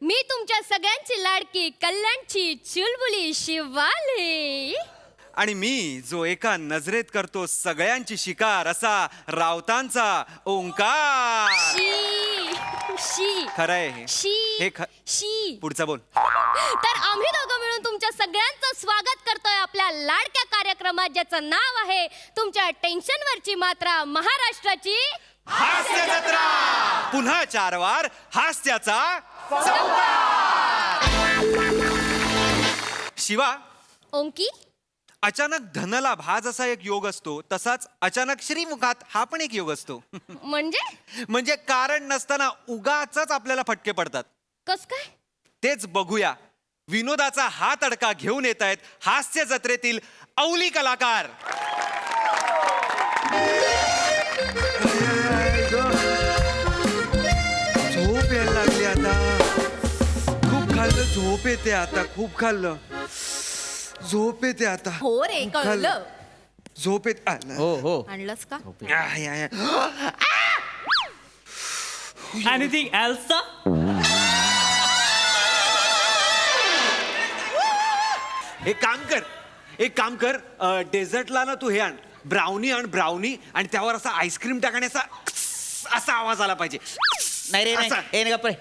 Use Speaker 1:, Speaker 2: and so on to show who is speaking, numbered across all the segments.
Speaker 1: मी तुमच्या सगळ्यांची लाडकी कल्याणची चुलबुली शिवाली.
Speaker 2: आणि मी जो एका नजरेत करतो सगळ्यांची शिकार असा रावतांचा ओंकार.
Speaker 1: शी
Speaker 2: खरंय हे.
Speaker 1: शी
Speaker 2: हे
Speaker 1: शी.
Speaker 2: पुढचा बोल.
Speaker 1: तर आम्ही दोघं मिळून तुमच्या सगळ्यांचं स्वागत करतोय आपल्या लाडक्या कार्यक्रमात, ज्याचं नाव आहे तुमच्या टेन्शनवरची मात्रा महाराष्ट्राची
Speaker 2: हास्य जत्रा. पुन्हा 4 वार हास्याचा शिवा.
Speaker 1: ओंकी,
Speaker 2: अचानक धनला भाज असा एक योग असतो, तसाच अचानक श्रीमुखात हा पण एक योग असतो. म्हणजे कारण नसताना उगाचच आपल्याला फटके पडतात.
Speaker 1: कस काय?
Speaker 2: तेच बघूया. विनोदाचा हा तडका घेऊन येत आहेत हास्य जत्रेतील अवली कलाकार. झोप यायला लागली आता. खूप खाल्लं, झोप येते आता. खूप खाल्लं, झोप येते आता.
Speaker 1: हो रे, कळलं.
Speaker 2: झोप येत आलं.
Speaker 3: हो हो.
Speaker 1: आणलंस का?
Speaker 3: Anything else?
Speaker 2: एक काम कर, डेझर्टला ना तू हे आण, ब्राउनी आण, ब्राउनी, आणि त्यावर असा आईस्क्रीम टाकण्याचा असा आवाज आला पाहिजे.
Speaker 3: नाही रे नाही.
Speaker 2: असा.
Speaker 3: ए गप्प रे.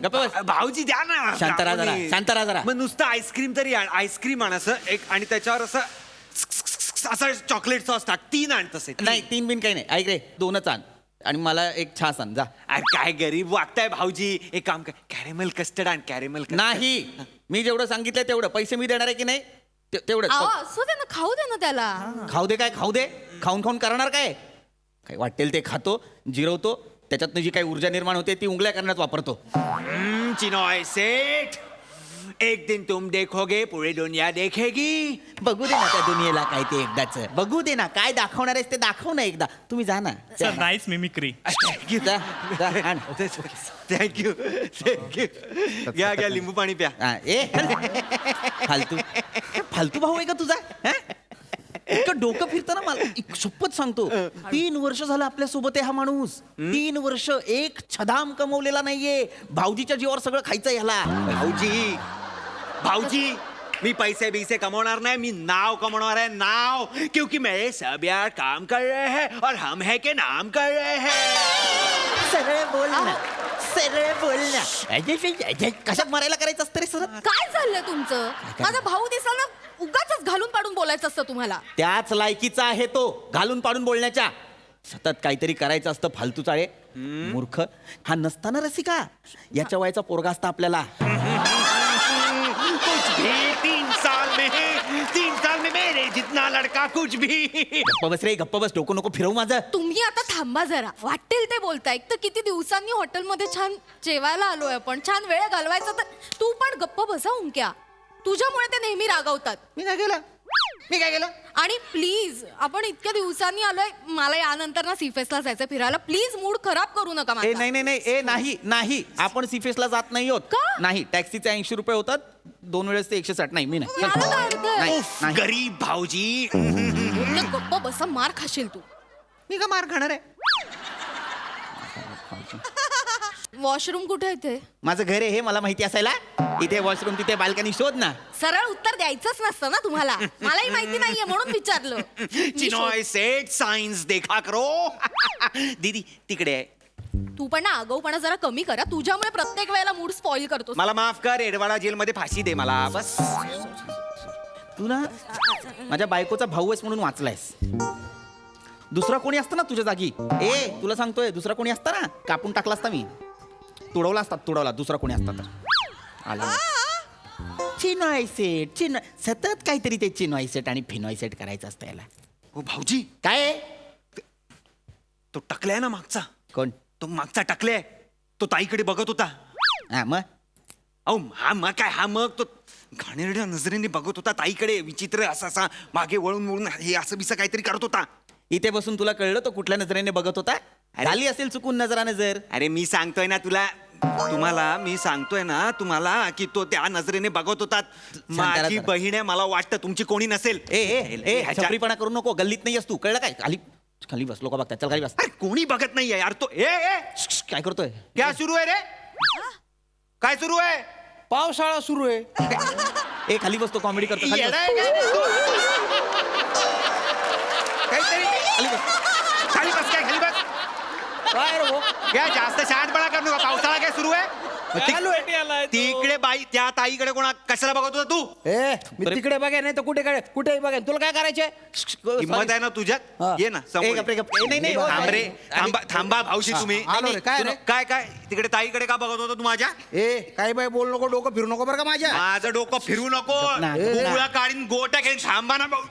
Speaker 3: गप्प बस.
Speaker 2: भाऊजी द्या ना.
Speaker 3: शांत राहा जरा,
Speaker 2: brownie.
Speaker 3: शांत राहा जरा.
Speaker 2: मग नुसतं आईस्क्रीम तरी आण. आईस्क्रीम आण असं एक, आणि त्याच्यावर असं असं चॉकलेट सॉस टाक. 3 आण तसे.
Speaker 3: नाही 3 बिन काही नाही. ऐक रे, 2च आण आणि मला एक छास आण जा.
Speaker 2: अरे काय गरीब वागताय भाऊजी. एक काम कर, कॅरेमल कस्टर्ड आण. कॅरेमल
Speaker 3: नाही, मी जेवढं सांगितलंय तेवढं. पैसे मी देणार आहे की नाही तेवढं.
Speaker 1: असू दे ना, खाऊ दे ना त्याला.
Speaker 3: खाऊ दे काय खाऊ दे. खाऊन खाऊन करणार काय? काय वाटेल ते खातो, जिरवतो, त्याच्यातनं जी काही ऊर्जा निर्माण होते ती उंगल्या करण्यात वापरतो.
Speaker 2: चिनॉय सेठ, एक दिन तुम देखोगे पूरी दुनिया देखेगी.
Speaker 3: बघू दे ना त्या दुनियेला काय ते एकदाच. बघू दे ना काय दाखवणार आहेस ते दाखव ना एकदा. तुम्ही जा ना.
Speaker 4: Nice mimicry.
Speaker 2: थँक्यू. घ्या घ्या, लिंबू पाणी प्या.
Speaker 3: फालतू फालतू भाऊ आहे का तुझा? इतकं डोकं फिरतं ना मला. शपथ सांगतो, 3 वर्ष झालं आपल्या सोबत आहे हा माणूस. 3 वर्ष एक छदाम कमवलेला नाहीये. भाऊजीच्या जीवावर सगळं खायचं ह्याला.
Speaker 2: भाऊजी, मी पैसे बिसे कमवणार नाही. मी नाव कमवणार आहे, नाव. क्योंकि मेरे सब यार काम कर रहे हैं और हम है के नाम कर रहे हैं.
Speaker 3: सरळ बोल ना, सरळ बोल ना. कशात मारायला करायचं असतं रे सर?
Speaker 1: काय झालं तुमचं? माझा भाऊ दिसायला उगाच घालून पाडून बोलायचं असतं तुम्हाला.
Speaker 3: त्याच लायकीचा आहे तो, घालून पाडून बोलण्याच्या. सतत काहीतरी करायचं असतं फालतू चाळे. मूर्ख हा नसताना रसिका. याच्या वयाचा पोरगा असता आपल्याला.
Speaker 2: 3 साल में मेरे जितना लड़का कुछ भी.
Speaker 3: गप्प बस रे, गप्प बस. डोकं नको फिरवू माझं.
Speaker 1: तुम्ही आता थांबा जरा. वाटेल ते बोलताय. एक तर किती दिवसांनी हॉटेलमध्ये छान जेवायला आलोय आपण, छान वेळ घालवायचा, तर तू पण गप्प बसा उंक्या. तुझ्यामुळे ते नेहमी रागावतात.
Speaker 3: मी काय केलं? मी काय केलं?
Speaker 1: आणि प्लीज, आपण इतक्या दिवसांनी आलोय, मला यानंतर ना सीफेसला जायचं फिरायला. प्लीज मूड खराब करू नका माझा.
Speaker 3: नाही नाही नाही. ए नाही नाही, आपण सीफेसला जात नाही आहोत.
Speaker 1: का?
Speaker 3: नाही, टॅक्सीचे 80 रुपये होतात. 2 वेळेस ते 160. नाही मी नाही.
Speaker 1: याला काय अर्थ आहे?
Speaker 3: नाही, नाही.
Speaker 2: गरीब भाऊजी.
Speaker 1: उलट गप्प बसा, मार खाशील तू.
Speaker 3: मी का मार खाणार आहे?
Speaker 1: वॉशरूम कुठे आहे ते?
Speaker 3: माझं घर आहे हे मला माहिती असायला. इथे वॉशरूम, तिथे बाल्कनी, शोध ना.
Speaker 1: सरळ उत्तर द्यायचंच नसतं ना तुम्हाला. मलाही माहिती नाहीये म्हणून विचारलं.
Speaker 2: चिनॉय सेठ, सायन्स देखा करो. दीदी तिकडे आहे.
Speaker 1: तू पण ना आगाऊपणा जरा कमी करा. तुझ्यामुळे प्रत्येक वेळेला मूड स्पॉइल करतो.
Speaker 2: मला माफ कर. एडवाडा जेलमध्ये फाशी दे मला बस.
Speaker 3: तू ना माझ्या बायकोचा भाऊ आहेस म्हणून वाचलायस. दुसरा कोणी असतं ना तुझ्या जागी, तुला सांगतोय, दुसरा कोणी असता ना कापून टाकला असता मी. तुडवला असता, तुडवला. दुसरा कोणी असता तर आला. चिनॉय सेट, सतत काहीतरी ते चिनॉय सेट आणि फिनॉय सेट करायचं असतं याला.
Speaker 2: हो भाऊजी,
Speaker 3: काय?
Speaker 2: तो टकलाय ना मागचा.
Speaker 3: कोण?
Speaker 2: तो मागचा टकलाय. तो ताईकडे बघत होता.
Speaker 3: हा मग?
Speaker 2: अहो हा मग काय, हा मग तो घाणेरड्या नजरेने बघत होता ताईकडे. विचित्र असा मागे वळून वळून हे असं बिसं काहीतरी करत होता.
Speaker 3: इथे बसून तुला कळलं तो कुठल्या नजरेने बघत होता? झाली असेल चुकून नजरा नजर.
Speaker 2: अरे मी सांगतोय ना तुम्हाला मी सांगतोय ना तुम्हाला की तो त्या नजरेने बघत होता. माझी बहीण आहे, मला वाटतं तुमची कोणी नसेल.
Speaker 3: छपरीपणा करू नको. गल्लीत नाही असतो, कळलं काय? खाली खाली बस, लोक बघतात. चल खाली बस.
Speaker 2: अरे कोणी बघत नाहीये यार. तो
Speaker 3: काय करतोय?
Speaker 2: क्या सुरू आहे रे? काय सुरू आहे?
Speaker 4: पावसाळा सुरू आहे.
Speaker 3: ए खाली बसतो कॉमेडी करतो खाली बस.
Speaker 2: येडा आहे काय? काहीतरी
Speaker 3: खाली बस.
Speaker 2: खाली बस काय खाली बस.
Speaker 4: काय रे भाऊ?
Speaker 2: काय जास्त शहाणपणा करू नका. पावसाळा काय सुरू आहे?
Speaker 4: चालू आहे.
Speaker 2: तिकडे बाई त्या ताईकडे कोणा कशाला बघत होता तू?
Speaker 4: ए मी तिकडे बघाय नाही तर कुठेही बघाय. तुला काय करायचंय?
Speaker 2: हिंमत आहे ना तुझ्यात?
Speaker 4: हा.
Speaker 2: ये ना
Speaker 3: ए,
Speaker 2: समोर.
Speaker 3: गप्रे, गप्रे. ए, नाही, नाही,
Speaker 2: थांब रे.
Speaker 3: अरे,
Speaker 2: थांबा भाऊशी तुम्ही.
Speaker 4: हा, आलो रे. काय रे?
Speaker 2: काय काय तिकडे ताईकडे का बघत होता तू माझ्या?
Speaker 4: ए काही बाई बोल नको, डोकं फिरू नको बरं का माझ्या.
Speaker 2: माझं डोकं फिरू नको.
Speaker 3: ना.
Speaker 2: गुगळा काढीन गोट्या घेईन. थांबा ना भाऊ.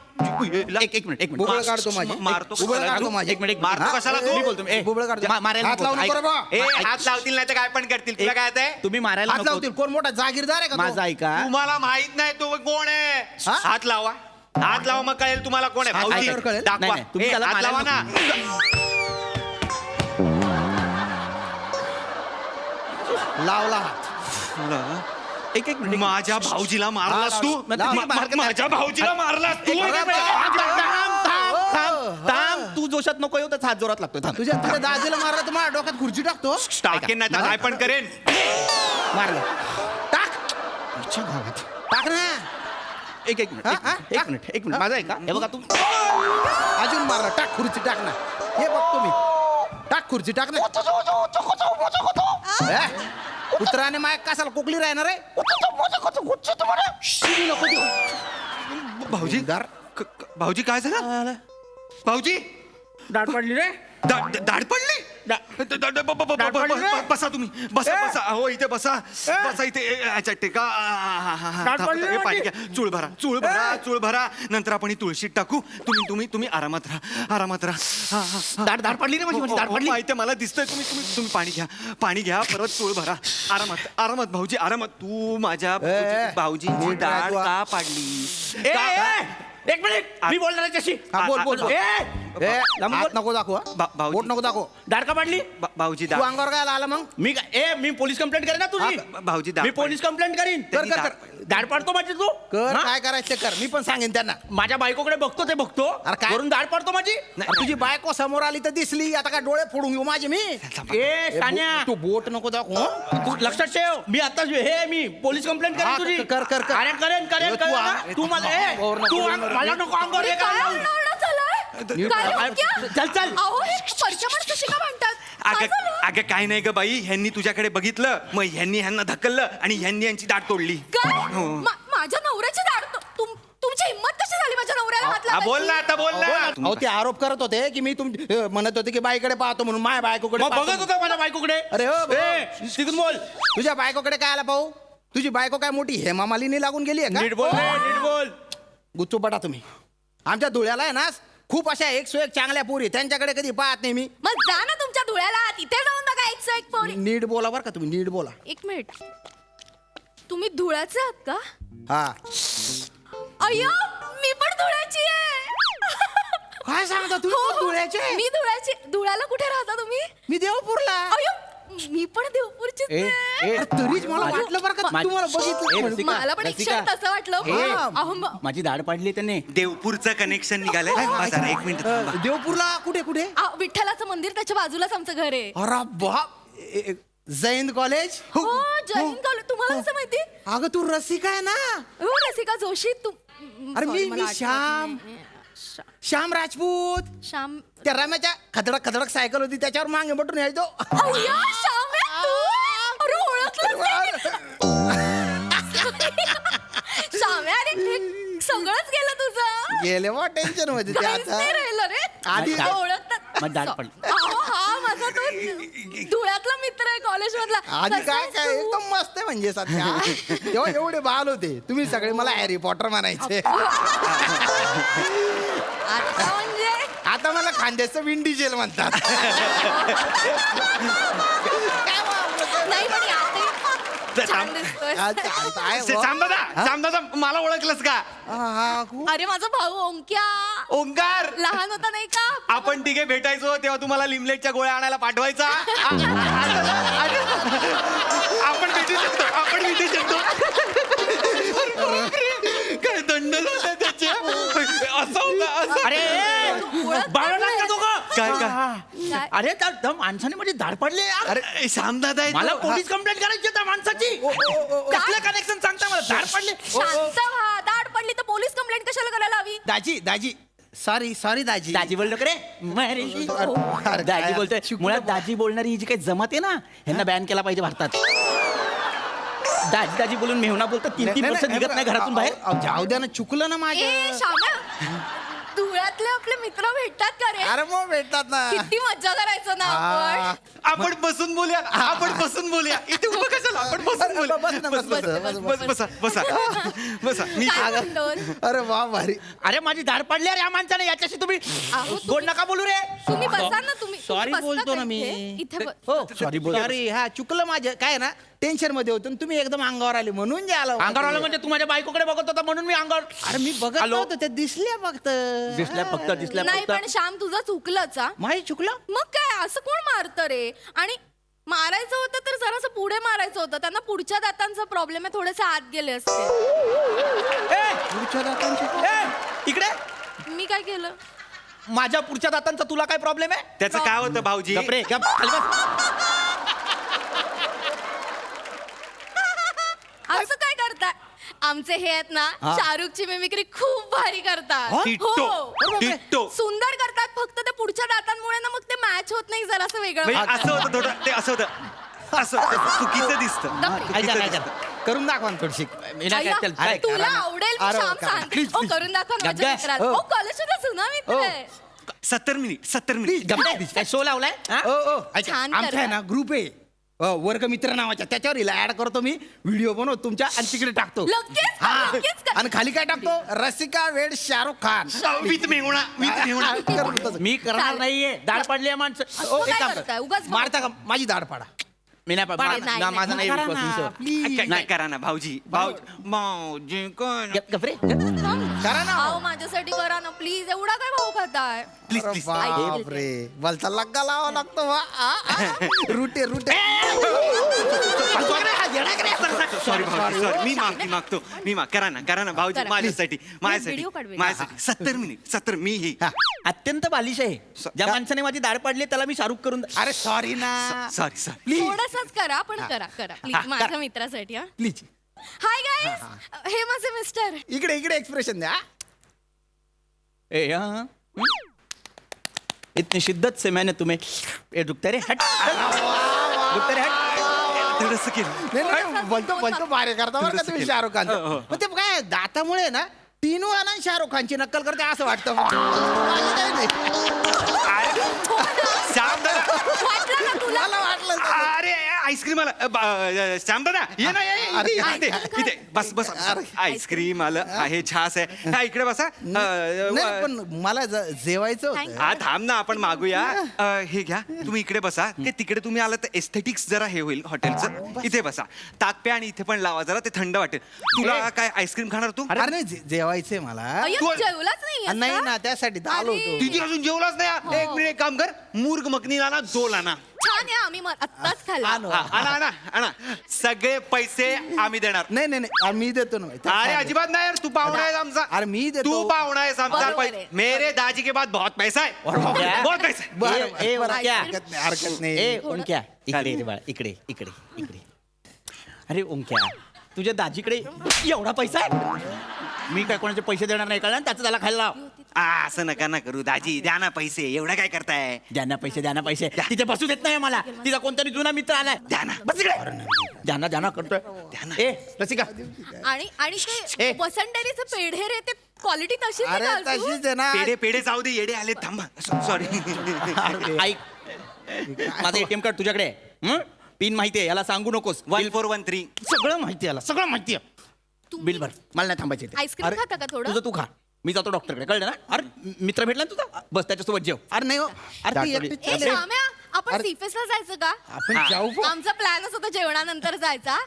Speaker 3: एक मिनिट
Speaker 4: बुबळ काढतो माझी.
Speaker 2: मारतो
Speaker 4: बुबळ
Speaker 2: कशाला
Speaker 4: काढतो
Speaker 2: तू?
Speaker 4: माझी.
Speaker 3: एक मिनिट
Speaker 2: मारतो कशाला तू?
Speaker 3: मी बोलतो ए,
Speaker 4: बुबळ काढतो.
Speaker 3: मारायला
Speaker 4: हात
Speaker 3: नको.
Speaker 4: लावू नको रे बा.
Speaker 2: ए हात लावतील नाही तर काय पण करतील. तुला काय आहे?
Speaker 3: तुम्ही मारायला
Speaker 4: हात
Speaker 3: नको.
Speaker 4: लावतील. कोण मोठा जागीरदार आहे का तो?
Speaker 3: माझा ऐका.
Speaker 2: तुम्हाला माहित नाही तो कोण आहे.
Speaker 4: हा?
Speaker 2: हात लावा. हात लावा मग कळेल तुम्हाला कोण आहे.
Speaker 4: हात
Speaker 2: भाऊजी,
Speaker 4: लावल्यावर कळेल?
Speaker 2: दाखवा.
Speaker 3: नाही, नाही, तुम्ही
Speaker 2: ए,
Speaker 3: त्याला
Speaker 2: हात लावा
Speaker 3: मारायला
Speaker 2: ना.
Speaker 4: लावला हात.
Speaker 3: एक एक मिनिट
Speaker 2: माझ्या भाऊजीला मारलास
Speaker 4: हा,
Speaker 2: तू.
Speaker 4: लाव.
Speaker 2: माझ्या भाऊजीला मारलास तू.
Speaker 3: थांब तू जोशात नको येऊ तर हात जोरात लागतो थांब
Speaker 4: तुझ्या दाजीला मारला तर माझ्या डोक्यात खुर्ची टाकतो.
Speaker 2: टाकेन नाही तर काय पण करेन.
Speaker 4: मारला. टाक. टाक ना.
Speaker 3: एक एक मिनिट
Speaker 4: हा?
Speaker 3: एक मिनिट एक मिनिट माझा ऐका हे बघा तू
Speaker 4: अजून मारला. टाक खुर्ची टाक ना. हे बघतो मी. टाक खुर्ची टाक ना. ए, कुत्राने माय कशाला कोकली राहणार आहे. शिवी नको देऊ.
Speaker 2: भाऊजी भाऊजी काय झालं? भाऊजी
Speaker 4: डाळ पडली रे.
Speaker 2: दाढ पडली. बसा तुम्ही. बसा बसा. हो इथे बसा. बसा इथे. अच्छा टेका. हे पाणी घ्या. चूळ भरा चूळ भरा चूळ भरा. नंतर आपण ही तुळशीत टाकू. तुम्ही आरामात राहा. आरामात राहा.
Speaker 3: दाढ पडली रे माझी दाढ पडली
Speaker 2: माहिती मला दिसतंय. तुम्ही पाणी घ्या परत चूळ भरा. आरामात भाऊजी आरामात. तू माझ्या भाऊजींची
Speaker 4: नीट
Speaker 2: दाढ
Speaker 4: राहा तू.
Speaker 2: का पाडली?
Speaker 3: एक मिनिट मी बोलणार आहे त्याशी
Speaker 4: हा, बोल.
Speaker 3: ए,
Speaker 4: हात नको दाखवा.
Speaker 2: भाऊजी.
Speaker 4: बोट नको दाखव.
Speaker 3: दाढ का पडली
Speaker 2: भाऊजी
Speaker 4: तू अंगावर काय आला मग?
Speaker 3: मी पोलीस कंप्लेंट करेन ना तुझी
Speaker 2: भाऊजी
Speaker 3: मी पोलीस कंप्लेंट करीन
Speaker 2: त्यांनी
Speaker 4: कर.
Speaker 3: दाढ पाडतो माझी तू
Speaker 4: कर
Speaker 3: हा?
Speaker 4: काय करायचं ते कर. मी पण सांगेन त्यांना.
Speaker 3: माझ्या बायकोकडे बघतो ते बघतो
Speaker 4: अरे काय?
Speaker 3: वरून दाढ पाडतो माझी
Speaker 4: अरे तुझी बायको समोर आली तर दिसली. आता काय डोळे फोडून घेऊ माझे मी.
Speaker 3: ए सान्या
Speaker 4: तू बोट नको दाखव. हं?
Speaker 3: तू लक्षात ठेव मी आताच मी पोलीस कंप्लेंट
Speaker 4: हा,
Speaker 3: करेन तुझी
Speaker 4: कर.
Speaker 3: अरे करेन
Speaker 4: तू आ-
Speaker 3: तू मला तू मला नको अंगावर
Speaker 1: अरे
Speaker 3: हे
Speaker 1: काय
Speaker 3: करायला.
Speaker 1: ओरडा चाललाय? काय ओंक्या?
Speaker 3: चल
Speaker 1: अहो हे परचमण कशी का म्हणतात? काय झालं?
Speaker 2: अगं काय नाही ग बाई. ह्यांनी तुझ्याकडे बघितलं मग ह्यांनी ह्यांना धक्कललं आणि ह्यांनी यांची दाट तोडली.
Speaker 1: काय?
Speaker 2: हो.
Speaker 1: माझ्या नवऱ्याची दाढ तुमची हिंमत कशी झाली माझ्या नवऱ्याला हात
Speaker 2: हा, बोल ना
Speaker 1: लावायची?
Speaker 2: आता बोल
Speaker 4: अहो
Speaker 2: ना.
Speaker 4: ते आरोप करत होते की मी म्हणत होते की बाईकडे पाहतो म्हणून. माझ्या बायकोकडे
Speaker 3: मग
Speaker 4: पाहतो
Speaker 3: बघत होता माझ्या बायकोकडे
Speaker 4: अरे हो, भाऊ.
Speaker 3: ए, तिथून बोल
Speaker 4: तुझ्या बायकोकडे काय आला भाऊ? तुझी बायको काय मोठी हेमा मालिनी लागून गेली आहे
Speaker 3: नीट
Speaker 4: का?
Speaker 3: बोल रे, नीट बोल
Speaker 4: गुच्चू पटा तुम्ही. आमच्या धुळ्याला आहे ना खूप अशा 101 चांगल्या पोरी. त्यांच्याकडे कधी पाहत नाही मी.
Speaker 1: मग जा ना तुमच्या धुळ्याला तिथे जाऊन बघा एक पोरी.
Speaker 4: नीट बोला बरं का तुम्ही. नीट बोला.
Speaker 1: एक मिनिट तुम्ही धुळ्याचे आहात का?
Speaker 4: हा
Speaker 1: अय्यो मी पण धुळ्याची आहे.
Speaker 4: काय सांगता तुम्ही
Speaker 1: हो, हो.
Speaker 4: धुळ्याचे?
Speaker 1: मी धुळ्याची. धुळ्याला कुठे राहता तुम्ही?
Speaker 4: मी देवपूरला.
Speaker 1: अय्यो मी पण देवपूरचीच
Speaker 3: ए,
Speaker 1: आहे.
Speaker 3: ए,
Speaker 4: अरे, तरीच मला
Speaker 3: माझी-
Speaker 4: वाटलं बरं का
Speaker 3: माझी-
Speaker 4: तुम्हाला
Speaker 3: ए,
Speaker 4: बघितलं म्हणून.
Speaker 3: रसिका,
Speaker 1: मला पण एक
Speaker 3: रसिका.
Speaker 1: क्षण तसं वाटलं.
Speaker 3: ए,
Speaker 1: अहो,
Speaker 3: माझी दाढ पाडली त्याने
Speaker 2: देवपूरचं कनेक्शन निघालंय. बसा ना, एक मिनिट थांबा.
Speaker 4: देवपूरला कुठे
Speaker 1: विठ्ठलाचं मंदिर त्याच्या बाजूलाच आमचं घर आहे.
Speaker 4: अरे बाप. जैन कॉलेज.
Speaker 1: हो जैन कॉलेज. तुम्हाला कसं माहिती?
Speaker 4: अगं तू रसिका आहे ना.
Speaker 1: हो रसिका जोशी तू.
Speaker 4: अरे
Speaker 1: Sorry,
Speaker 4: मी
Speaker 1: मला आठवत
Speaker 4: श्याम.
Speaker 1: नाही.
Speaker 4: श्याम राजपूत.
Speaker 1: श्याम.
Speaker 4: त्या रम्याच्या खदडक सायकल होती त्याच्यावर मागे बटून यायचो.
Speaker 1: अय्या, श्याम आहे तू? अरे ओळखलंच नाही. श्याम आहे. अरे हे सगळंच गेलं तुझं.
Speaker 4: गेले बा टेन्शन मध्ये ते
Speaker 1: काहीच नाही
Speaker 4: आता.
Speaker 1: राहिलं रे.
Speaker 4: आधी-
Speaker 1: तुला ओळखतात.
Speaker 3: मग दाढ पडली.
Speaker 1: अहो, हा माझा तो धुळ्यातला मित्र आहे कॉलेज मधला.
Speaker 4: आधी
Speaker 1: कसा
Speaker 4: काय
Speaker 1: आहेस
Speaker 4: काय
Speaker 1: तू?
Speaker 4: एकदम मस्त आहे म्हणजे सध्या. तेव्हा एवढे बाल होते. तुम्ही सगळे मला हॅरी पॉटर म्हणायचे.
Speaker 1: आता म्हणजे
Speaker 4: आता मला खांद्याचं विंडी जेल म्हणतात.
Speaker 1: नाही पण यातही छान दिसतोय.
Speaker 2: दादा मला ओळखलंस का?
Speaker 1: अरे माझा भाऊ ओंक्या
Speaker 2: ओंकार.
Speaker 1: लहान होता नाही का?
Speaker 2: आपण तिघे भेटायचो तेव्हा तुम्हाला लिमलेटच्या गोळ्या आणायला पाठवायचा. आपण भेटू शकतो. काय दंड झाला त्याच्या. असं होतं असं.
Speaker 3: अरे
Speaker 1: ओळखत
Speaker 3: बाळा
Speaker 1: नाही.
Speaker 3: का दोघं
Speaker 2: काय काय
Speaker 1: काय?
Speaker 3: अरे त्या माणसाने माझी दाढ पाडली यार.
Speaker 2: अरे श्यामदादा आहे
Speaker 3: मला
Speaker 2: तो.
Speaker 3: पोलीस कंप्लेंट करायची त्या माणसाची. कसलं कनेक्शन सांगता मला दाढ पाडली.
Speaker 1: शांत व्हा. दाढ पडली तर पोलीस कंप्लेंट कशाला करायला हवी?
Speaker 4: दाजी सॉरी दाजी.
Speaker 3: दाजी बोललो का रे महेशजी?
Speaker 4: अरे,
Speaker 3: दाजी
Speaker 4: काय?
Speaker 3: बोलतोय. मुळात दाजी बोलणारी ही जी काही जमात आहे ना ह्यांना बॅन केला पाहिजे भारतात. दाजी बोलून मेहुणा बोलतात 3-3 वर्ष निघत नाही घरातून बाहेर.
Speaker 4: जाऊ द्या ना, चुकलं ना
Speaker 1: ए
Speaker 4: माझ्या.
Speaker 1: श्याम्या, धुळ्यातले आपले मित्र भेटतात का रे?
Speaker 4: अरे मग भेटतात ना.
Speaker 1: किती मज्जा करायचं ना
Speaker 4: आ,
Speaker 1: आपण.
Speaker 2: आपण बसून बोलूया इथे उभं कशाला आपण बसून बोलूया
Speaker 4: बस ना, बस, बस, बस, बस.
Speaker 2: बसा मी
Speaker 1: काय म्हणतोस?
Speaker 4: अरे वा भारी.
Speaker 3: अरे माझी दाढ पाडली अरे या माणसाने. याच्याशी तुम्ही
Speaker 1: अहो, तुम्ही-
Speaker 3: गोड नका बोलू रे.
Speaker 1: तुम्ही बसा ना तुम्ही.
Speaker 3: Sorry
Speaker 1: तुम्ही बसता
Speaker 3: बोलतो
Speaker 1: का
Speaker 3: ना मी.
Speaker 1: इथे बस.
Speaker 4: हो
Speaker 3: Sorry बोल.
Speaker 4: सॉरी. हा चुकलं माझं. काय ना टेन्शन मध्ये होतो आणि तुम्ही एकदम अंगावर आले म्हणून जे आलं.
Speaker 3: अंगावर आलं म्हणजे तू माझ्या बायकोकडे बघत होता म्हणून मी अंगावर.
Speaker 4: अरे मी बघत
Speaker 3: आलो.
Speaker 4: नव्हतो, ते दिसल्या फक्त.
Speaker 3: दिसल्या
Speaker 1: नाही पण श्याम तुझं चुकलंच हा.
Speaker 4: माही चुकलं.
Speaker 1: मग काय असं कोण मारतं रे? आणि मारायचं होतं तर जरासं पुढे मारायचं होतं. त्यांना पुढच्या दातांचा प्रॉब्लेम आहे, थोडेसे आत गेले असते.
Speaker 4: पुढच्या दातांची.
Speaker 3: इकडे
Speaker 1: मी काय केलं?
Speaker 3: माझ्या पुढच्या दातांचा तुला काय प्रॉब्लेम आहे?
Speaker 2: त्याचं काय होतं भाऊजी
Speaker 3: गपरे गप खाली बस.
Speaker 1: असं काय करताय? आमचे हे आहेत ना शाहरुखची मिमिक्री खूप भारी करतात.
Speaker 2: डिट्टो.
Speaker 1: सुंदर करतात. फक्त ते पुढच्या दातांमुळे ना मग ते मॅच होत नाही, जरा असं वेगळं
Speaker 2: म्हणजे
Speaker 1: वाटतं.
Speaker 2: असं होतं थोडं ते असं होतं चुकीचं दिसतं
Speaker 3: ऐका.
Speaker 4: करून दाखवा ना थोडीशी.
Speaker 3: मी नाही
Speaker 1: आईला,
Speaker 3: काय त्याला- काय
Speaker 1: तुला
Speaker 4: करा ना.
Speaker 1: आवडेल मी
Speaker 4: अरे,
Speaker 1: श्याम
Speaker 4: करा.
Speaker 1: सांगते. हो, करून दाखवा ना माझ्या
Speaker 3: गप्प.
Speaker 1: मित्राला. हो, कॉलेजचा जुना मित्र आहे.
Speaker 2: 70 मिनिट
Speaker 3: गप्रे. काय शो लावलाय हा?
Speaker 4: अच्छा,
Speaker 1: छान
Speaker 4: आमचा आहे
Speaker 1: करता.
Speaker 4: ना ग्रुप आहे वर्ग मित्र नावाच्या. त्याच्यावर हिला ऍड करतो मी. व्हिडिओ बनवतो तुमच्या आणि तिकडे टाकतो.
Speaker 1: लगेच कर,
Speaker 4: हा.
Speaker 1: लगेच कर.
Speaker 4: आणि खाली काय टाकतो? रसिका वेड शाहरुख खान.
Speaker 2: विथ मेहुणा
Speaker 4: करून तसं.
Speaker 3: मी करणार
Speaker 1: चालेल.
Speaker 3: नाहीये. दाढ पाडली आहे माणसं.
Speaker 1: असं
Speaker 4: एक
Speaker 1: काय
Speaker 4: काम
Speaker 1: करताय?
Speaker 4: कर.
Speaker 1: उगाच
Speaker 4: मारता का माझी दाढ पाडा.
Speaker 3: मी नाही पाड-
Speaker 1: नाही,
Speaker 3: मा-
Speaker 1: नाही,
Speaker 3: ना- माझा नाही
Speaker 4: करा
Speaker 3: विश्वास
Speaker 4: ना,
Speaker 3: तुमच्यावर.
Speaker 4: please.
Speaker 2: काय करा ना भाऊजी कोण
Speaker 3: गपरे
Speaker 4: करा ना.
Speaker 1: भाऊ माझ्यासाठी करा ना प्लीज. एवढा काय भाऊ खाताय?
Speaker 2: प्लीज
Speaker 4: अरे
Speaker 2: प्लीज
Speaker 4: बापरे, बोलता लग्गा लावा लागतो वा. रुटे
Speaker 2: सॉरी भाऊजी सॉरी मी माफी मागतो करा ना भाऊजी
Speaker 1: करा.
Speaker 2: माझ्यासाठी
Speaker 1: व्हिडिओ काढ, व्हिडिओ.
Speaker 2: 70 मी ही
Speaker 3: अत्यंत बालिश आहे. ज्या माणसाने माझी दाढ पाडली त्याला मी शाहरुख करून
Speaker 4: अरे सॉरी ना.
Speaker 2: सॉरी
Speaker 1: थोडंसंच करा पण करा प्लीज माझ्या मित्रासाठी. हा
Speaker 4: प्लीज
Speaker 1: हाय गाईस, हे माझे मिस्टर.
Speaker 4: इकडे एक्सप्रेशन द्या.
Speaker 3: ए हाँ इतनी शिद्दत से मैंने तुम्हें ए रुकते रे हट रुकते रे हट
Speaker 2: थोडंसं केलं
Speaker 4: नाही, बोलतो बारे करता बरं का तुम्ही शाहरुख खान. मग ते काय दातामुळे ना तीनू ना शाहरुख खानची नक्कल करते असं वाटतं. माझं काही नाही.
Speaker 2: श्यामदादा
Speaker 1: वाटलं ना तुला?
Speaker 4: मला वाटलं
Speaker 2: अरे आईस्क्रीम आलं श्यामदादा ये ना
Speaker 4: अरे,
Speaker 2: इथे बस आईस्क्रीम आलं आहे छास आहे हा इकडे बसा
Speaker 4: नाही पण मला जेवायचं होतं.
Speaker 2: हा थांब ना आपण मागूया हे घ्या तुम्ही इकडे बसा की तिकडे तुम्ही आला तर एस्थेटिक्स जरा हे होईल हॉटेलचं इथे बसा ताक प्या आणि इथे पण लावा जरा ते थंड वाटेल तुला काय आईस्क्रीम खाणार तू
Speaker 4: अरे नाही जेवायचंय मला.
Speaker 1: अय्यो, जेवलाच नाही
Speaker 4: नाही ना त्यासाठी आलो होतो.
Speaker 2: तिथे अजून जेवलाच नाही एक मिनिट काम कर मूर्ग मखनी ना दोल आणा
Speaker 1: छान आहे. आम्ही आत्ताच खाल्ला.
Speaker 4: आणू.
Speaker 2: आणा सगळे पैसे आम्ही देणार
Speaker 4: नाही मी देतो ना.
Speaker 2: अरे अजिबात नाही यार तू पाहुणा आहेस आमचा
Speaker 4: अरे मी देतो.
Speaker 2: तू पाहुणा आहेस आमचा
Speaker 1: बरोबर आहे.
Speaker 2: मेरे दाजी के बाद बहुत पैसा है बहुत पैसा है
Speaker 4: बरं,
Speaker 3: ए
Speaker 4: बरं,
Speaker 3: क्या
Speaker 4: हरकत नाही.
Speaker 3: ए ओंक्या इकडे रे बाळा इकडे अरे ओंक्या तुझ्या दाजीकडे एवढा पैसा आहे मी काय कोणाचे पैसे देणार नाही कळलं त्याचं त्याला खायला लाव.
Speaker 2: असं नका ना करू दाजी द्या ना पैसे एवढं काय करताय
Speaker 3: द्या ना पैसे तिथे बसू देत नाही मला तिचा कोणतरी जुना मित्र आलाय
Speaker 2: द्या ना.
Speaker 3: बस इकडे द्या करतोय ए रसिका
Speaker 1: आणि ते
Speaker 3: ए.
Speaker 1: वसंत पेढे रे, ते क्वालिटी तशीच आहे
Speaker 4: अरे
Speaker 1: का अजून?
Speaker 4: तशीच आहे ना.
Speaker 2: पेढे जाऊ दे येडे आले थांबा सॉरी
Speaker 3: ऐक माझं एटीएम कार्ड तुझ्याकडे पिन माहितीये याला सांगू नकोस
Speaker 2: 1413
Speaker 3: सगळं माहिती याला सगळं माहिती आहे बिल भर मला नाही थांबायचे
Speaker 1: आईस्क्रीम खाता का थोडं?
Speaker 3: तुझं तू खा मी जातो डॉक्टरकडे कळलं ना अरे मित्र भेटला ना तुझा बस त्याच्यासोबत जेव
Speaker 4: अरे नाही हो. अरे ती
Speaker 3: दाटवली.
Speaker 4: एकटीच
Speaker 1: ए
Speaker 4: चालली.
Speaker 1: श्याम्या, आपण सीफेसला जायचं का?
Speaker 4: आपण जाऊ पण.
Speaker 1: आमचा प्लॅनच होता जेवणानंतर जायचा.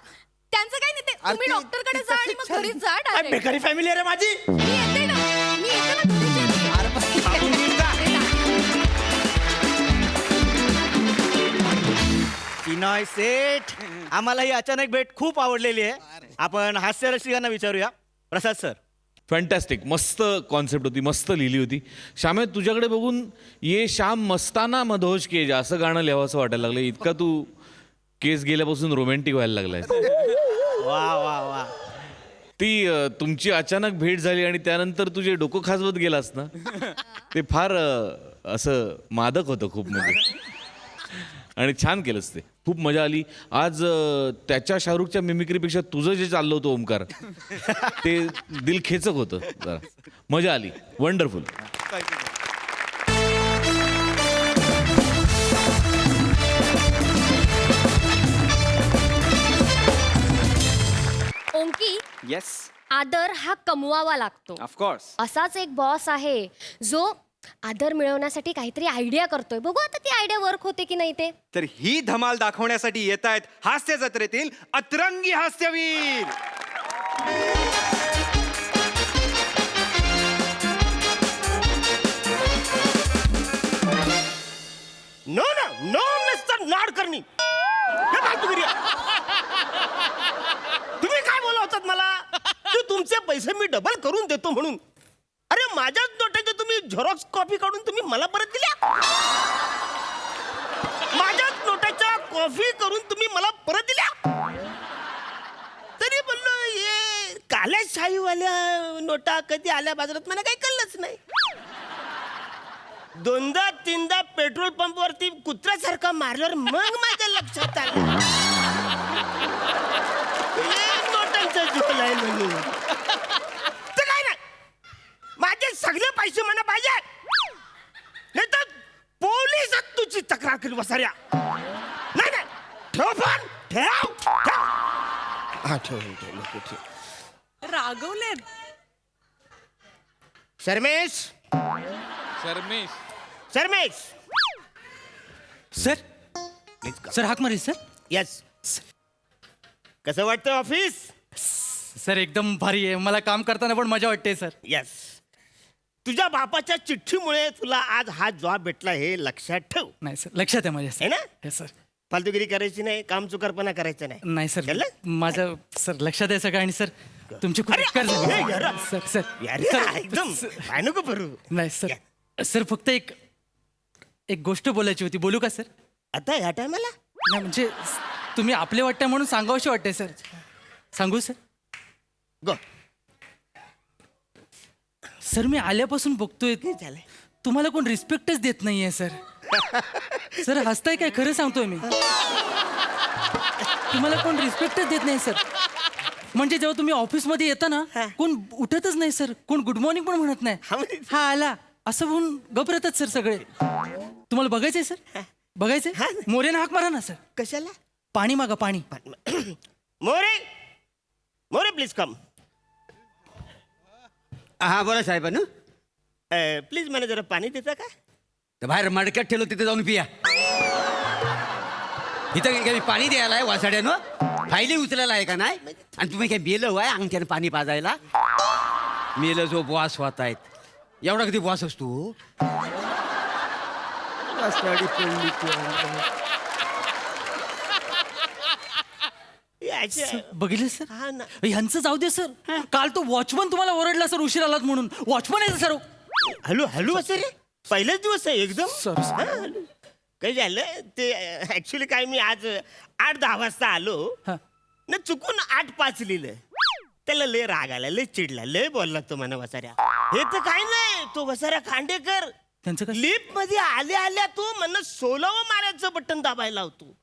Speaker 1: त्यांचं काही नाही,
Speaker 4: अरे
Speaker 1: तुम्ही
Speaker 4: ती-
Speaker 1: डॉक्टरकडे
Speaker 4: ती
Speaker 1: जा आणि
Speaker 4: तशीच
Speaker 1: मग घरीच जा
Speaker 3: अरे
Speaker 1: direct.
Speaker 3: बेकारी फॅमिली आहे रे माझी
Speaker 1: मी येते ना घरीच येते.
Speaker 4: अरे पण-
Speaker 5: चिनॉय सेठ आम्हाला ही अचानक भेट खूप आवडलेली आहे. आपण हास्य रसिकांना विचारूया. प्रसाद सर
Speaker 6: फॅन्टॅस्टिक. मस्त कॉन्सेप्ट होती, मस्त लिहिली होती. श्यामे, तुझ्याकडे बघून ये शाम मस्ताना मधोश के जा असं गाणं लिहावं असं वाटायला लागलं. इतका तू केस गेल्यापासून रोमॅन्टिक व्हायला लागलाय.
Speaker 5: वा वा वा.
Speaker 6: ती तुमची अचानक भेट झाली आणि त्यानंतर तुझे डोकं खाजवत गेलास ना, ते फार असं मादक होतं खूप म्हणजे. आणि छान केलंस ते, खूप मजा आली. आज त्याच्या शाहरुखच्या मिमिक्रीपेक्षा तुझं जे चाललं होतं ओमकार ते दिलखेचक होतं जरा. मजा आली. वंडरफुल.
Speaker 7: ओंकी,
Speaker 5: येस,
Speaker 7: आदर हा कमवावा लागतो.
Speaker 5: ऑफकोर्स.
Speaker 7: असाच एक बॉस आहे जो आदर मिळवण्यासाठी काहीतरी आयडिया करतोय. बघू आता ती आयडिया वर्क होते की नाही ते.
Speaker 5: तर ही धमाल दाखवण्यासाठी येत आहेत हास्य जत्रेतील अतरंगी हास्यवीर.
Speaker 8: No no no mister Nadkarni, हे फालतूगिरी आहे. तुम्ही काय बोला होतात मला की तुमचे पैसे मी डबल करून देतो म्हणून? अरे माझ्याच नोटाची तुम्ही झेरॉक्स कॉपी काढून तुम्ही मला परत दिल्या. माझ्याच नोटाच्या कॉफी करून तुम्ही मला परत दिल्या. तरी बोललो हे काल्या शाहीवाल्या नोटा कधी आल्या बाजारात मला काही कळलंच नाही. दोनदा तीनदा पेट्रोल पंपवरती कुत्र्यासारखा मारल्यावर मग माझ्या लक्षात आलं हे नोटांचा झोल आहे म्हणून. तर काय नाही, माझे सगळे पैसे मला पाहिजे, नाही तर पोलिसात तुझी तक्रार करी वसाऱ्या. नाही नाही, ठेव फोन, ठेव ठेव. हा ठेव.
Speaker 1: रागवले.
Speaker 8: शर्मेश
Speaker 6: शर्मेश.
Speaker 8: शर्मेश
Speaker 9: सर सर हाक मारी सर.
Speaker 8: यस. कसं वाटतं ऑफिस?
Speaker 9: सर एकदम भारी आहे. मला काम करताना पण मजा वाटते सर.
Speaker 8: यस. तुझ्या बापाच्या चिठ्ठीमुळे तुला आज हा जॉब भेटला हे लक्षात ठेव.
Speaker 9: नाही सर, लक्षात आहे माझ्या
Speaker 8: है
Speaker 9: सर.
Speaker 8: ना?
Speaker 9: हे सर.
Speaker 8: फालतूगिरी करायची नाही, काम चुकारपणा करायचं नाही.
Speaker 9: नाही सर,
Speaker 8: कळलं?
Speaker 9: माझं सर लक्षात आहे सगळं. आणि सर तुमची खूप
Speaker 8: अरे,
Speaker 9: उपकार
Speaker 8: हे
Speaker 9: झाले.
Speaker 8: घरा.
Speaker 9: सर सर
Speaker 8: यार
Speaker 9: सर,
Speaker 8: एकदम
Speaker 9: सर,
Speaker 8: काय नको करू.
Speaker 9: नाही सर. सर फक्त एक गोष्ट बोलायची होती. बोलू का सर?
Speaker 8: आता ह्या टायमाला
Speaker 9: नाही म्हणजे तुम्ही आपले वाटतं म्हणून सांगावशी वाटते सर. सांगू सर?
Speaker 8: गो.
Speaker 9: सर मी आल्यापासून बघतोय
Speaker 8: झालंय?
Speaker 9: तुम्हाला कोण रिस्पेक्टच देत नाहीये सर. सर हसताय काय? खरं सांगतोय मी. तुम्हाला कोण रिस्पेक्टच देत नाही सर. म्हणजे जेव्हा तुम्ही ऑफिसमध्ये येता ना, कोण उठतच नाही सर. कोण गुड मॉर्निंग पण म्हणत नाही. हा आला असं म्हणून गप राहतात सर सगळे. तुम्हाला बघायचंय सर? बघायचंय? मोरेनं हाक मारा ना सर.
Speaker 8: कशाला?
Speaker 9: पाणी मागा, पाणी.
Speaker 8: More, More please come.
Speaker 10: हा बोला साहेब. ना
Speaker 8: प्लीज मला जरा पाणी देता का?
Speaker 10: तर बाहेर मडक्यात ठेवलं तिथे जाऊन पिया. इथं काय पाणी द्यायला आहे वासाड्यानं? फायली उचलायला आहे का नाही? आणि तुम्ही काय बेलं आहे अंगठ्यानं पाणी पाजायला? मेलं जो बॉस होत आहेत. एवढा कधी बॉस असतो?
Speaker 9: बघितलं सर?
Speaker 8: हा ना.
Speaker 9: ह्यांचं जाऊ दे सर. काल तो वॉचमन तुम्हाला ओरडला सर उशीर आलात म्हणून. वॉचमन आहे सर.
Speaker 8: हॅलो हॅलो असं रे, पहिलाच दिवस आहे एकदम.
Speaker 9: सॉरी
Speaker 8: हा, हॅलो. काही झालं ते ऍक्च्युली काय मी आज 8-10 वाजता आलो
Speaker 9: हा.
Speaker 8: ना, चुकून 8-5 लिहिलं. त्याला लय राग आला, लय चिडला, लय बोलला तो म्हणा वसाऱ्या. हे तर काय नाही, तो वसाऱ्या खांडेकर
Speaker 9: त्यांचं काय?
Speaker 8: लिफ्ट मध्ये आल्या आल्या तो म्हणणं 16वं मारायचं बटन दाबायला होतो.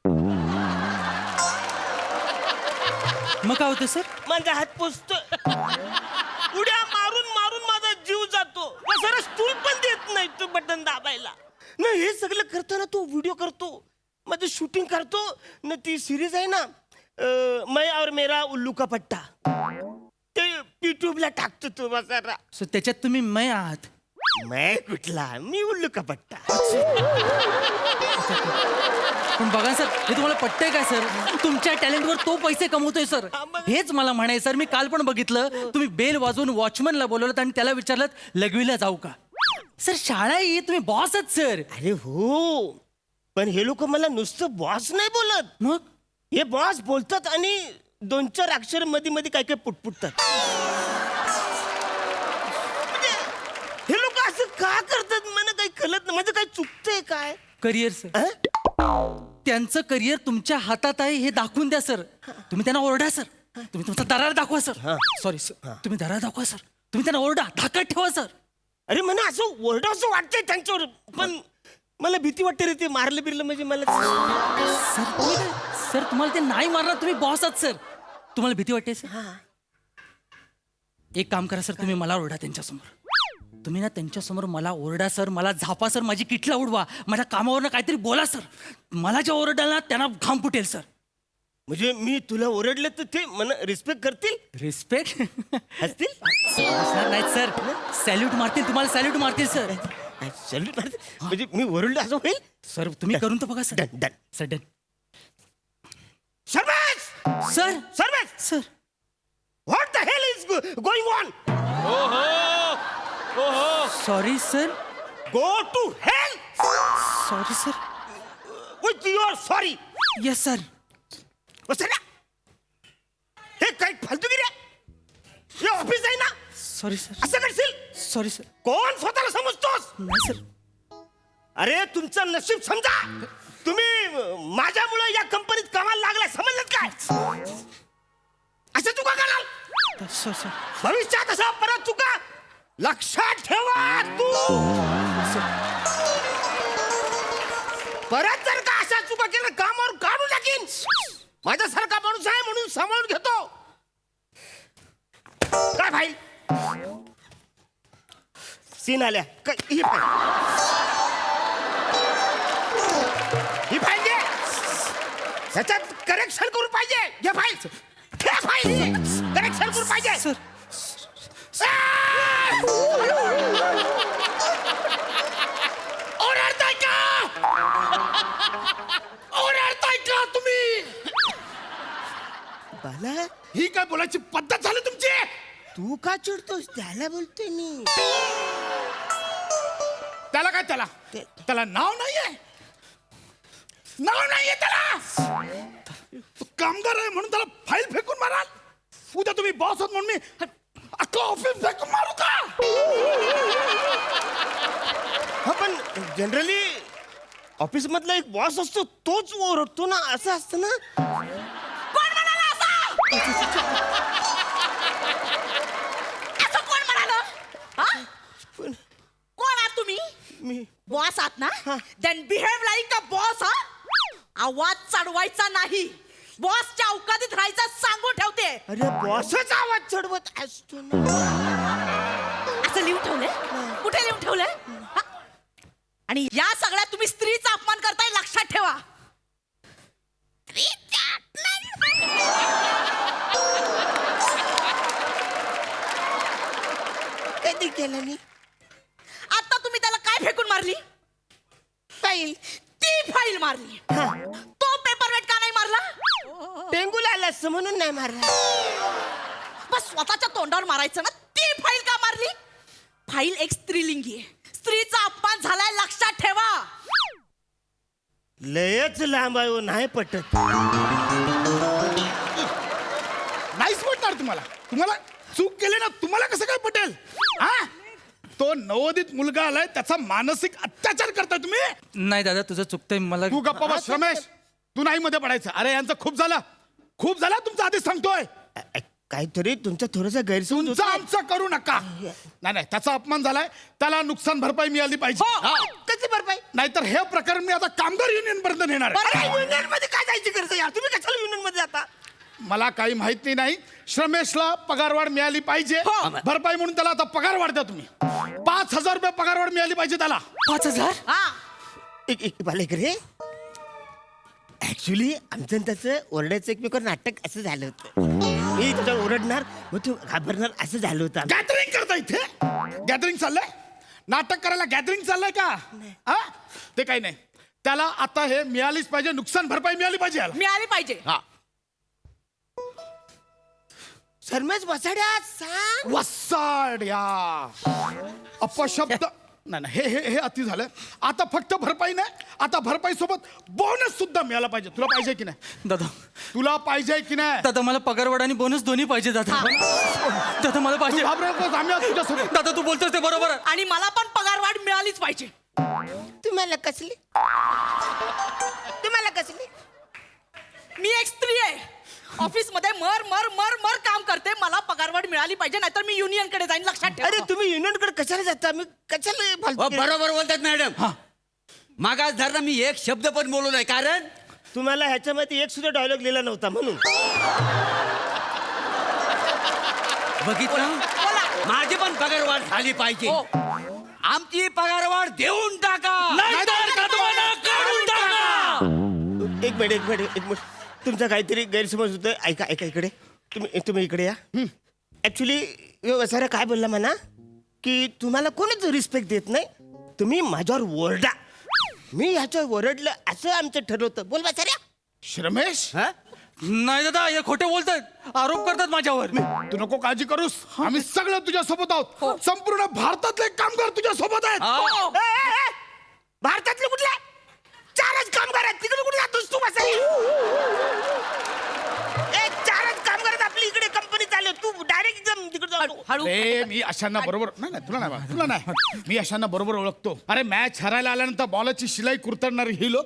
Speaker 9: मग काय होतं सर?
Speaker 8: माझा हात पोचतो, उड्या मारून मारून माझा जीव जातो. वसारा स्टूल पण देत नाही तो बटन दाबायला. ना हे सगळं करताना तो व्हिडिओ करतो, माझं शूटिंग करतो ना. ती सिरीज आहे ना, मैं और मेरा उल्लू का पट्टा, ते युट्यूबला टाकतो तो वसारा.
Speaker 9: सर त्याच्यात तुम्ही मै आहात.
Speaker 8: मैं कुठला, मी उल्लू का पट्टा.
Speaker 9: पण बघा सर, हे तुम्हाला पटतंय काय सर? तुमच्या टॅलेंटवर तो पैसे कमवतोय सर. हेच मला म्हणाय सर. मी काल पण बघितलं तुम्ही बेल वाजवून वॉचमनला बोलवलं आणि त्याला विचारलं लघवीला जाऊ का. सर शाळा ही तुम्ही बॉस आहात सर.
Speaker 8: अरे हो, पण हे लोक मला नुसतं बॉस नाही बोलत.
Speaker 9: मग
Speaker 8: हे बॉस बोलतात आणि 2-4 अक्षर मध्ये मध्ये काय काय पुटपुटतात. का करतात मला काही कळत नाही. माझं काही चुकतंय काय?
Speaker 9: करिअर सर, त्यांचं करिअर तुमच्या हातात आहे हे दाखवून द्या सर. तुम्ही त्यांना ओरडा सर, तुम्ही तुमचा दरार दाखवा सर. सॉरी सर, तुम्ही दरार दाखवा सर, तुम्ही त्यांना ओरडा, धाकात ठेवा सर.
Speaker 8: अरे मला असं ओरडावंसं वाटतंय त्यांच्यावर, पण मला भीती वाटते रे. ते मारलं बिरलं म्हणजे मला.
Speaker 9: सर तुम्हाला ते नाही मारणार, तुम्ही बॉस आहात सर. तुम्हाला भीती वाटते सर? एक काम करा सर, तुम्ही मला ओरडा त्यांच्यासमोर. तुम्ही ना त्यांच्यासमोर मला ओरडा सर, मला झापा सर, माझी किटला उडवा, माझ्या कामावरनं काहीतरी बोला सर. मला जे ओरडाल ना त्यांना घाम फुटेल सर.
Speaker 8: म्हणजे मी तुला ओरडले तर ते मला रिस्पेक्ट करतील,
Speaker 9: रिस्पेक्ट
Speaker 8: असतील.
Speaker 9: नाही सर, सॅल्यूट मारतील, तुम्हाला सॅल्यूट मारतील सर.
Speaker 8: सॅल्यूट मारतील म्हणजे मी ओरडले असं होईल.
Speaker 9: सर तुम्ही करून तर बघा sir.
Speaker 8: Done done.
Speaker 9: Sir done.
Speaker 8: Sarvesh
Speaker 9: sir
Speaker 8: Sarvesh
Speaker 9: sir
Speaker 8: what the hell is going on?
Speaker 9: Sorry sir,
Speaker 8: go to hell
Speaker 9: sorry sir.
Speaker 8: With your sorry.
Speaker 9: Yes sir.
Speaker 8: हे काय फालतूगिरी आहे? हे ऑफिस आहे ना,
Speaker 9: सॉरी सर,
Speaker 8: असं करशील?
Speaker 9: Sorry sir.
Speaker 8: कोण स्वतःला समजतोस?
Speaker 9: नाही सर.
Speaker 8: अरे तुमचं नशीब समजा. तुम्ही माझ्यामुळे या कंपनीत कामाला लागलाय, समजलं काय? असं चुका कराल
Speaker 9: सर सर
Speaker 8: भविष्यात, असं परत चुका लक्षात ठेवा. तू परत जर का अशा चुका केल्या कामावर काढून टाकीन. माझ्यासारखा माणूस आहे म्हणून सांभाळून घेतो. काय भाई सीन आल्या काय? ही फाईल घे, ह्याच्यात करेक्शन करून पाहिजे. घे फाईल, घे फाईल, करेक्शन करून पाहिजे.
Speaker 9: सर
Speaker 8: ओरडताय का? ओरडताय का तुम्ही? बाला,
Speaker 4: ही काय बोलायची पद्धत झाली तुमची?
Speaker 8: तू का चिडतोस? त्याला बोलतोय मी.
Speaker 4: त्याला काय, त्याला नाव नाहीये, नाव नाहीये त्याला. तो कामगार आहे म्हणून त्याला फाईल फेकून माराल? उद्या तुम्ही बॉस आहात म्हणून मी अख्खं ऑफिस फेकून मारू का?
Speaker 8: हा पण जनरली ऑफिस मधला एक बॉस असतो तोच ओरडतो ना, असं असतं ना.
Speaker 1: कोण म्हणाला असं? असं कोण म्हणालं? हा? कोण आहात तुम्ही?
Speaker 8: मी
Speaker 1: बॉस आहात ना? Then behave like a boss. हा, आवाज चढवायचा नाही, बॉसच्या अवकाळीत राहायचं सांगून ठेवते.
Speaker 8: अरे बॉसच आवाज चढवत असतो ना.
Speaker 1: असं लिहून ठेवलंय? कुठे लिहून ठेवलंय? हा? आणि या सगळ्या तुम्ही स्त्रीचा अपमान करताय, लक्षात ठेवा. स्त्रीचा अपमान?
Speaker 8: कधी केलं मी?
Speaker 1: आता तुम्ही त्याला काय फेकून मारली?
Speaker 8: फाईल.
Speaker 1: ती फाईल मारली. तो पेपर वेट का नाही मारला?
Speaker 8: टेंगूल आलास म्हणून नाही मारला.
Speaker 1: बस स्वतःच्या तोंडावर मारायचं ना. ती फाईल का मारली? फाईल एक स्त्रीलिंगी आहे, स्त्रीचा अपमान झालाय, लक्षात ठेवा.
Speaker 8: लयच लांब आहे, नाही पटत.
Speaker 4: नाहीच पटणार तुम्हाला. तुम्हाला चूक केली ना, तुम्हाला कसं काय पटेल? हा, तो नवोदित मुलगा आलाय, त्याचा मानसिक अत्याचार करताय तुम्ही.
Speaker 9: नाही दादा, तुझं चुकतंय. मला
Speaker 4: तू गप्पा बस रमेश, तू नाही मध्ये पडायचं. अरे यांचं खूप झालं, खूप झालं तुमचं, आधीच सांगतोय.
Speaker 8: काहीतरी तुमचा थोडासा गैरसमज
Speaker 4: तुमचं
Speaker 8: होता.
Speaker 4: आमचं करू नका. नाही, त्याचा अपमान झालाय, त्याला नुकसान भरपाई मिळाली पाहिजे.
Speaker 8: हो, कधी भरपाई?
Speaker 4: नाहीतर हे प्रकरण मी आता कामगार युनियन पर्यंत नेणार आहे.
Speaker 8: अरे युनियन मध्ये काय जायची गरज आहे यार? तुम्ही कशाला युनियन मध्ये जाता?
Speaker 4: मला काही माहिती नाही. श्रमेशला पगारवाढ मिळाली पाहिजे. भरपाई म्हणून त्याला आता पगारवाढ द्या तुम्ही. 5,000 रुपये पगारवाढ मिळाली पाहिजे त्याला.
Speaker 9: 5,000?
Speaker 1: हा,
Speaker 8: एक बालेकर रे, ऍक्च्युली आमचं आणि त्याचं ओरडायचं एकमेकावर नाटक असं झालं होतं. मी त्याच्यावर ओरडणार, मग तू घाबरणार, असं झालं होतं.
Speaker 4: गॅदरिंग करता इथे. गॅदरिंग चाललंय, नाटक करायला गॅदरिंग चाललंय का? हा, ते काही नाही. त्याला आता हे मिळालीच पाहिजे, नुकसान भरपाई मिळाली पाहिजे याला.
Speaker 1: मिळाली पाहिजे.
Speaker 4: हा,
Speaker 8: सरमेश वसाड्या सांग.
Speaker 4: वसाड्या अपशब्द नाही नाही, हे हे हे अति झालं. आता फक्त भरपाई नाही, आता भरपाई सोबत बोनस सुद्धा मिळाला पाहिजे. तुला पाहिजे की नाही?
Speaker 9: दादा
Speaker 4: तुला पाहिजे की नाही?
Speaker 9: दादा मला पगारवाढ आणि बोनस दोन्ही पाहिजे दादा. दादा मला
Speaker 4: तू
Speaker 9: पाहिजे.
Speaker 4: घाबरू नकोस, आम्ही आहोत तुझ्यासोबत.
Speaker 9: दादा तू बोलतोस ते बरोबर आहे.
Speaker 11: आणि मला पण पगारवाढ मिळालीच पाहिजे.
Speaker 8: तुम्हाला कसली? तुम्हाला कसली?
Speaker 11: मी एक स्त्री आहे. ऑफिस मध्ये मर मर मर मर काम करते. मला पगारवाढ मिळाली पाहिजे, नाहीतर मी युनियन कडे जाईन. लक्षात ठेवा.
Speaker 8: अरे तुम्ही युनियन कडे कशाला जाता? मी कशाला फालतू केलं?
Speaker 10: बरोबर बोलतात मॅडम. मागास धरणं मी एक शब्द पण बोलू नाही, कारण
Speaker 8: तुम्हाला ह्याच्यामध्ये एक सुद्धा डायलॉग लिहिला नव्हता म्हणून.
Speaker 10: बघितलं, माझी पण पगारवाढ झाली पाहिजे. आमची पगारवाढ देऊन टाका, नाहीतर कदमानं काढून टाका.
Speaker 8: एक मिनिट तुमचा काहीतरी गैरसमज होतोय. ऐका ऐका इकडे. तुम्ही इकडे या. ऍक्च्युली वसाऱ्या काय बोलला म्हणा की तुम्हाला कोणीच रिस्पेक्ट देत नाही. तुम्ही माझ्यावर ओरडा. मी ह्याच्यावर ओरडलं असं आमचं ठरवतं. बोल वसाऱ्या.
Speaker 4: श्रमेश,
Speaker 9: नाही दादा हे खोटे बोलतात, आरोप करतात माझ्यावर.
Speaker 4: तू नको काळजी करूस, आम्ही सगळं तुझ्या सोबत आहोत. संपूर्ण भारतातले कामगार तुझ्या सोबत आहेत.
Speaker 8: भारतातले कुठले? 4च कामगार आहेत. तिकडे कुठे जातोस तू वसाऱ्या? 4च कामगार आहेत आपली इकडे कंपनी चालू. तू डायरेक्ट तिकडे जाऊ.
Speaker 4: ए, मी अशांना बरोबर नाही नाही तुला नाही बा, तुला नाही. मी अशांना बरोबर ओळखतो. अरे मॅच हरायला आल्यानंतर बॉलाची शिलाई कुरतडणारी ही लोक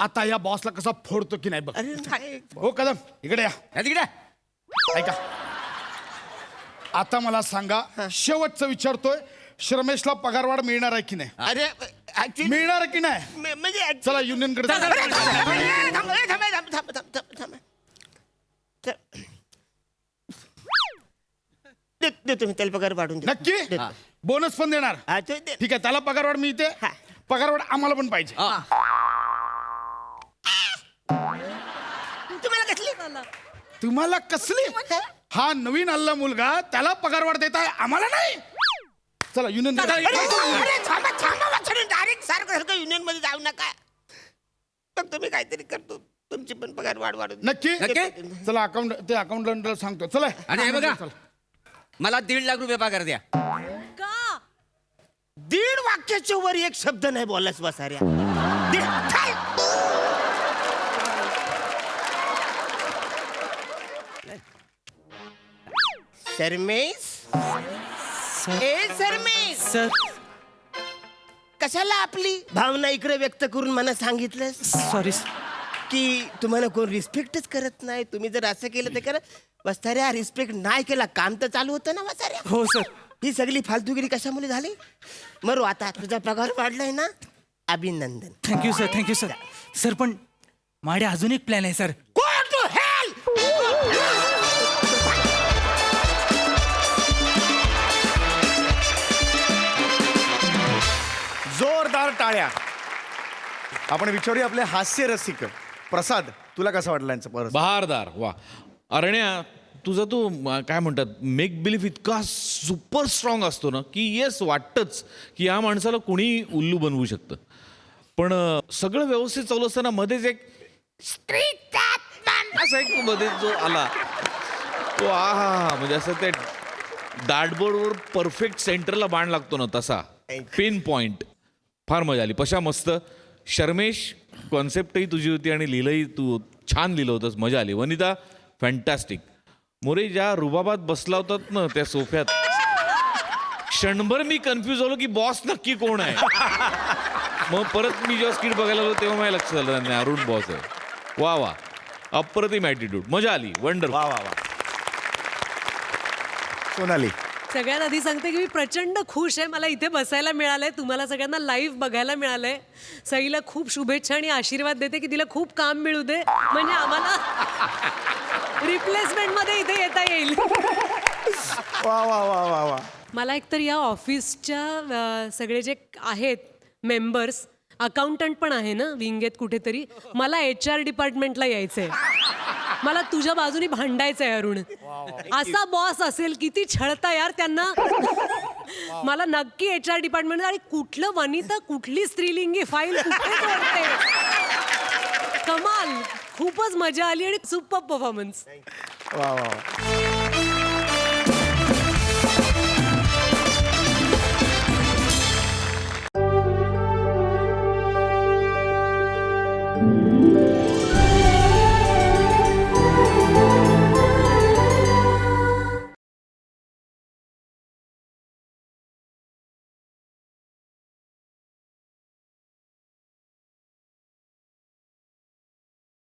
Speaker 4: आता या बॉसला कसा फोडतो की नाही बघ.
Speaker 8: अरे नाही.
Speaker 4: हो कदम इकडे या.
Speaker 10: या तिकडे.
Speaker 4: ऐका, आता मला सांगा, शेवटचं विचारतोय, श्रमेशला पगारवाढ मिळणार आहे की नाही?
Speaker 8: अरे actually-
Speaker 4: मिळणार आहे की नाही?
Speaker 8: म्हणजे actually-
Speaker 4: चला युनियन कडे
Speaker 8: अरे,
Speaker 4: जाऊ. देतो मी त्याला पगार वाढून देतो. नक्की
Speaker 8: देतो.
Speaker 4: बोनस पण देणार?
Speaker 8: हा, तो दे.
Speaker 4: ठीक आहे, त्याला पगारवाढ मिळते.
Speaker 8: हा.
Speaker 4: पगारवाढ आम्हाला पण पाहिजे.
Speaker 8: तुम्हाला कसली?
Speaker 4: तुम्हाला कसली? हा नवीन आलेला मुलगा, त्याला पगारवाढ देत आहे, आम्हाला नाही. चला युनियन
Speaker 8: अरे थांबा डायरेक्ट सारखं युनियन मध्ये जाऊ नका. मग तुम्ही काहीतरी करतो. तुमची पण पगार वाढून
Speaker 4: नक्की. चला अकाउंट ते अकाउंटंटला सांगतो. चला.
Speaker 10: आणि हे बघा, मला 1.5 लाख रुपये पगार द्या.
Speaker 11: का?
Speaker 8: 1.5 वाक्याच्या वर एक शब्द नाही बोललास बसाऱ्या. सरमेश, ए सरमेश,
Speaker 9: सर
Speaker 8: कशाला आपली भावना इकडे व्यक्त करून मला सांगितलं
Speaker 9: सॉरी.
Speaker 8: की तुम्हाला कोण रिस्पेक्टच करत नाही. तुम्ही जर असं केलं तर करा. वसाऱ्या रिस्पेक्ट नाही केला, काम तर चालू होतं ना वसाऱ्या.
Speaker 9: हो सर.
Speaker 8: ही सगळी फालतूगिरी कशामुळे झाली? मरू आता. तुझा पगार वाढलाय ना, अभिनंदन.
Speaker 9: Thank you sir, thank you sir. Sir पण माझे अजून एक प्लॅन आहे सर.
Speaker 8: Go to hell!
Speaker 2: जोरदार टाळ्या. आपण विचारूया आपले हास्य रसिक प्रसाद, तुला कसं वाटलं यांचं परत?
Speaker 6: बहारदार. वा अरण्या, तुझा तो काय म्हणतात मेक बिलीफ इतका सुपर स्ट्रॉंग असतो ना की येस वाटतंच की या माणसाला कोणी उल्लू बनवू शकतं. पण सगळं व्यवस्थित चालू असताना मध्येच एक असा एक मध्ये जो आला तो आहा, म्हणजे असं ते डार्टबोर्डवर परफेक्ट सेंटरला बाण लागतो ना तसा पिन पॉइंट. फार मजा आली. पशा मस्त. शर्मेश, कॉन्सेप्टही तुझी होती आणि लिहिलंही तू छान लिहिलं होतंस, मजा आली. वनिता फॅन्टॅस्टिक. मोरे ज्या रुबाबात बसला होतात ना त्या सोफ्यात, क्षणभर मी कन्फ्यूज झालो की बॉस नक्की कोण आहे. मग परत मी जेव्हा स्किट बघायला लागलो तेव्हा माझ्या लक्षात आलं नाही, अरुण बॉस आहे. वा वा, अप्रतिम ॲटिट्यूड, मजा आली. वंडर.
Speaker 2: वा वा वा. सोनाली,
Speaker 11: सगळ्यात आधी सांगते की मी प्रचंड खुश आहे. मला इथे बसायला मिळालंय, तुम्हाला सगळ्यांना लाईव्ह बघायला मिळालंय. सईला खूप शुभेच्छा आणि आशीर्वाद देते की तिला खूप काम मिळू दे, म्हणजे आम्हाला रिप्लेसमेंट मध्ये इथे येता येईल.
Speaker 2: वा वा वा वा वा.
Speaker 11: मला एकतर या ऑफिसच्या सगळे जे आहेत मेंबर्स, अकाउंटंट पण आहे ना विंगेत कुठेतरी, मला HR डिपार्टमेंटला यायचंय. मला तुझ्या बाजूने भांडायचंय अरुण. असा बॉस असेल, किती छळता यार त्यांना. मला नक्की HR डिपार्टमेंट. आणि कुठलं वनिता, कुठली स्त्रीलिंगी फाईल कुठे जोडते. कमाल, खूपच मजा आली आणि सुपर परफॉर्मन्स.
Speaker 2: वा वा वा.
Speaker 7: आहे